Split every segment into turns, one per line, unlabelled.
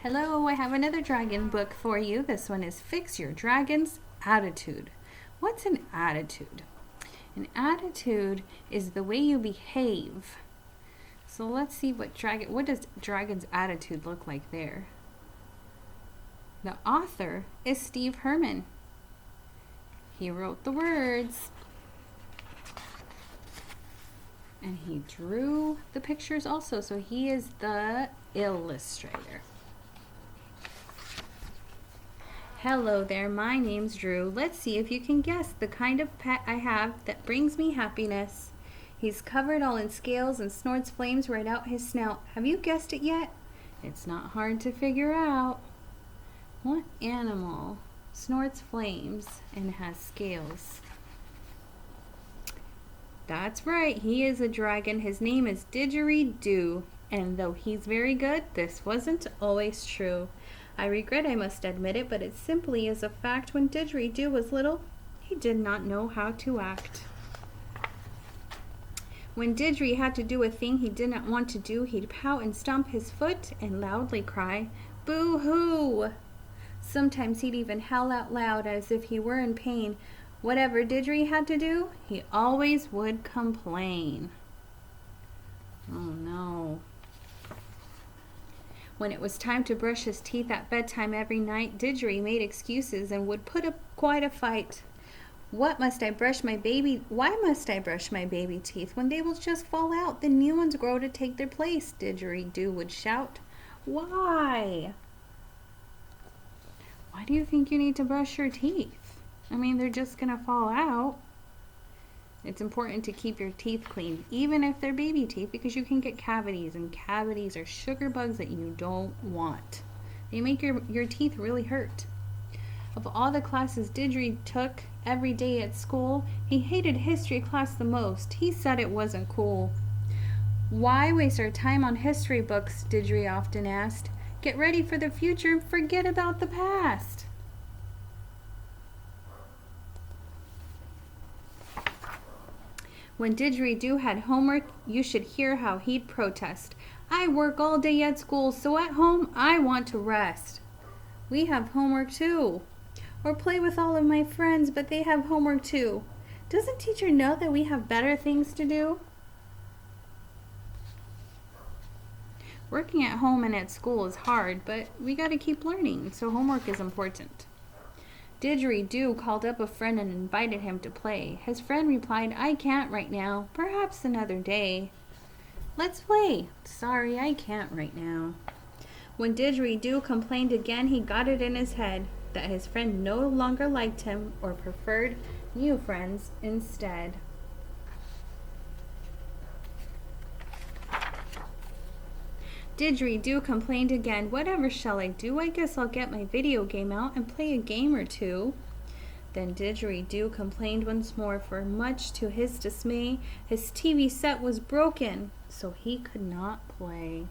Hello, I have another dragon book for you. This one is Fix Your Dragon's Attitude. What's an attitude? An attitude is the way you behave. So let's see what does dragon's attitude look like there? The author is Steve Herman. He wrote the words and he drew the pictures also, so he is the illustrator. Hello there, my name's Drew. Let's see if you can guess the kind of pet I have that brings me happiness. He's covered all in scales and snorts flames right out his snout. Have you guessed it yet? It's not hard to figure out. What animal snorts flames and has scales? That's right, he is a dragon. His name is Didgeridoo. And though he's very good, this wasn't always true. I regret I must admit it, but it simply is a fact. When Didgeridoo was little, he did not know how to act. When Didgeridoo had to do a thing he did not want to do, he'd pout and stomp his foot and loudly cry, "Boo-hoo!" Sometimes he'd even howl out loud as if he were in pain. Whatever Didgeridoo had to do, he always would complain. Oh no. When it was time to brush his teeth at bedtime every night, Didgeridoo made excuses and would put up quite a fight. Why must I brush my baby teeth when they will just fall out? The new ones grow to take their place, Didgeridoo would shout. Why? Why do you think you need to brush your teeth? I mean, they're just gonna fall out. It's important to keep your teeth clean, even if they're baby teeth, because you can get cavities, and cavities are sugar bugs that you don't want. They make your teeth really hurt. Of all the classes Didgeridoo took every day at school, he hated history class the most. He said it wasn't cool. Why waste our time on history books, Didgeridoo often asked. Get ready for the future and forget about the past. When Didgeridoo had homework, you should hear how he'd protest. I work all day at school, so at home I want to rest. We have homework too. Or play with all of my friends, but they have homework too. Doesn't teacher know that we have better things to do? Working at home and at school is hard, but we got to keep learning, so homework is important. Didgeridoo called up a friend and invited him to play. His friend replied, I can't right now, perhaps another day. Let's play. Sorry, I can't right now. When Didgeridoo complained again, he got it in his head that his friend no longer liked him or preferred new friends instead. Didgeridoo complained again. Whatever shall I do? I guess I'll get my video game out and play a game or two. Then Didgeridoo complained once more, for much to his dismay, his TV set was broken, so he could not play.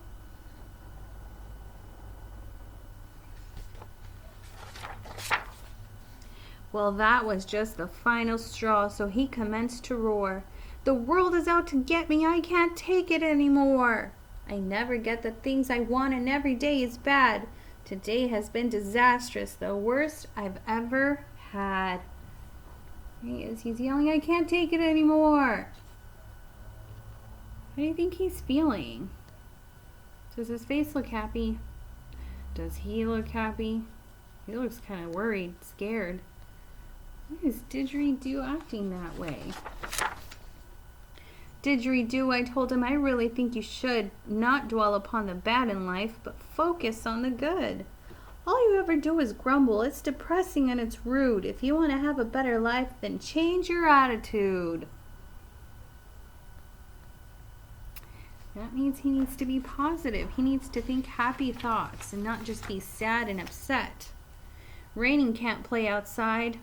Well, that was just the final straw, so he commenced to roar. The world is out to get me. I can't take it anymore. I never get the things I want, and every day is bad. Today has been disastrous, the worst I've ever had. He's yelling, I can't take it anymore. How do you think he's feeling? Does his face look happy? Does he look happy? He looks kind of worried, scared. Why is Didgeridoo acting that way? Didgeridoo, I told him, I really think you should not dwell upon the bad in life, but focus on the good. All you ever do is grumble. It's depressing and it's rude. If you want to have a better life, then change your attitude. That means he needs to be positive. He needs to think happy thoughts and not just be sad and upset. Raining can't play outside.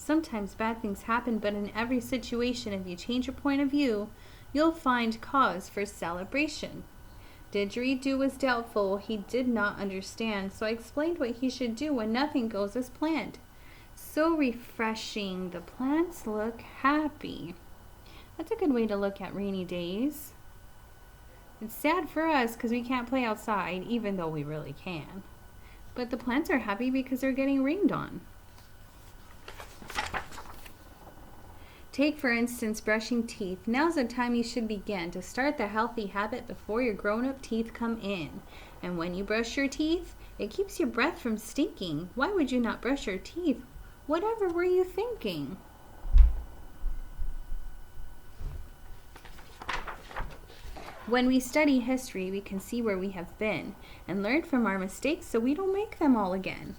Sometimes bad things happen, but in every situation, if you change your point of view, you'll find cause for celebration. Didgeridoo was doubtful. He did not understand, so I explained what he should do when nothing goes as planned. So refreshing. The plants look happy. That's a good way to look at rainy days. It's sad for us because we can't play outside, even though we really can. But the plants are happy because they're getting rained on. Take, for instance, brushing teeth. Now's the time you should begin to start the healthy habit before your grown-up teeth come in. And when you brush your teeth, it keeps your breath from stinking. Why would you not brush your teeth? Whatever were you thinking? When we study history, we can see where we have been and learn from our mistakes so we don't make them all again.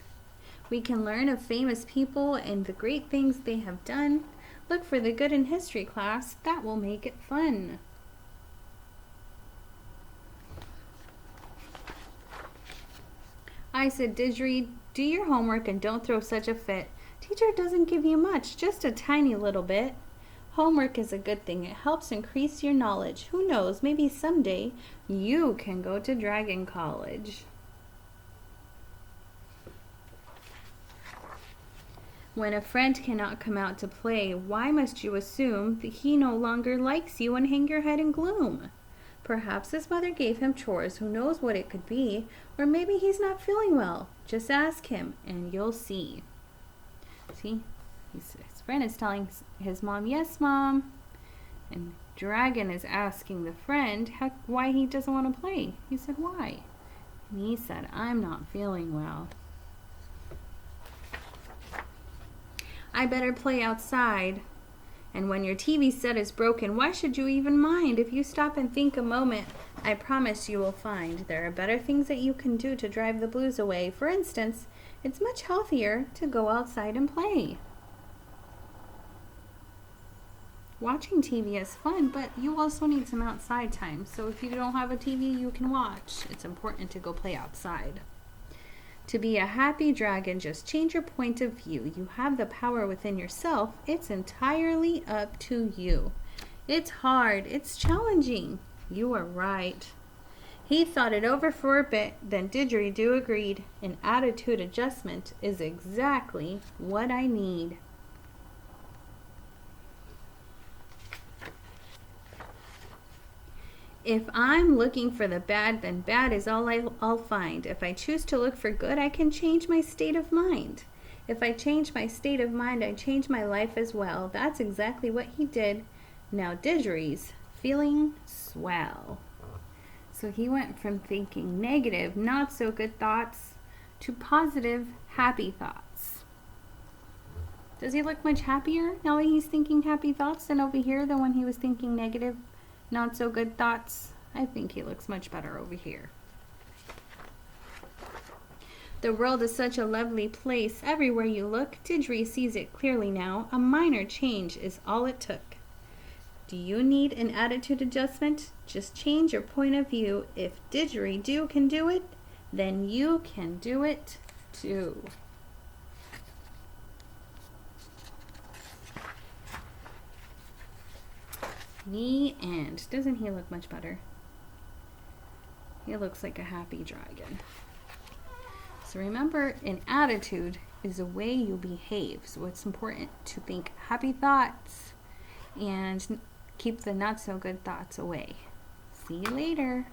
We can learn of famous people and the great things they have done. Look for the good in history class. That will make it fun. I said, Didgeridoo, do your homework and don't throw such a fit. Teacher doesn't give you much, just a tiny little bit. Homework is a good thing. It helps increase your knowledge. Who knows, maybe someday you can go to Dragon College. When a friend cannot come out to play, why must you assume that he no longer likes you and hang your head in gloom? Perhaps his mother gave him chores, who knows what it could be, or maybe he's not feeling well. Just ask him and you'll see. See, his friend is telling his mom, yes, Mom. And Dragon is asking the friend why he doesn't want to play. He said, why? And he said, I'm not feeling well. I better play outside. And when your TV set is broken, why should you even mind? If you stop and think a moment, I promise you will find there are better things that you can do to drive the blues away. For instance, it's much healthier to go outside and play. Watching TV is fun, but you also need some outside time. So if you don't have a TV you can watch, it's important to go play outside. To be a happy dragon, just change your point of view. You have the power within yourself. It's entirely up to you. It's hard. It's challenging. You are right. He thought it over for a bit, then Didgeridoo agreed. An attitude adjustment is exactly what I need. If I'm looking for the bad, then bad is all I'll find. If I choose to look for good, I can change my state of mind. If I change my state of mind, I change my life as well. That's exactly what he did. Now Didgeridoo's feeling swell. So he went from thinking negative, not so good thoughts to positive, happy thoughts. Does he look much happier now that he's thinking happy thoughts than over here than when he was thinking negative, not so good thoughts? I think he looks much better over here. The world is such a lovely place. Everywhere you look, Didgeridoo sees it clearly now. A minor change is all it took. Do you need an attitude adjustment? Just change your point of view. If Didgeridoo can do it, then you can do it too. The end. Doesn't he look much better? He looks like a happy dragon. So remember, an attitude is the way you behave. So it's important to think happy thoughts and keep the not so good thoughts away. See you later.